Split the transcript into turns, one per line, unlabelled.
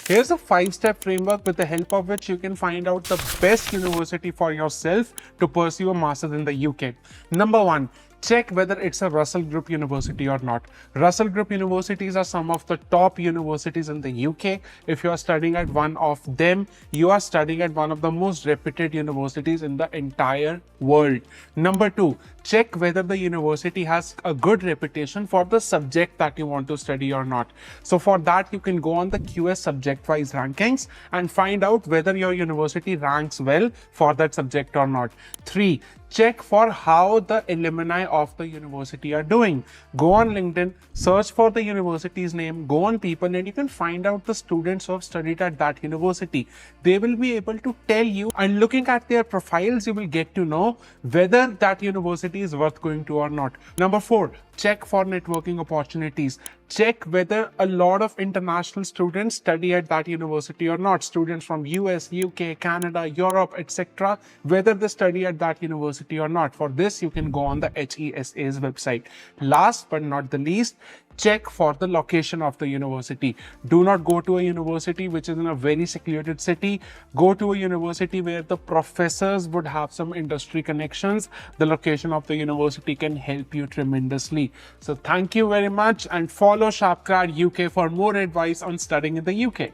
Here's a 5-step framework with the help of which you can find out the best university for yourself to pursue a master's in the UK. Number one, check whether it's a Russell Group university or not. Russell Group universities are some of the top universities in the UK. If you are studying at one of them, you are studying at one of the most reputed universities in the entire world. Number two, check whether the university has a good reputation for the subject that you want to study or not. So for that, you can go on the QS subject-wise rankings and find out whether your university ranks well for that subject or not. Three, check for how the alumni of the university are doing. Go on LinkedIn, search for the university's name, go on People, and you can find out the students who have studied at that university. They will be able to tell you, and looking at their profiles, you will get to know whether that university is worth going to or not. Number four, check for networking opportunities. Check whether a lot of international students study at that university or not. Students from US, UK, Canada, Europe, etc. Whether they study at that university or not. For this, you can go on the HESA's website. Last but not the least, check for the location of the university. Do not go to a university which is in a very secluded city. Go to a university where the professors would have some industry connections. The location of the university can help you tremendously. So thank you very much, and follow Sharpcard UK for more advice on studying in the UK.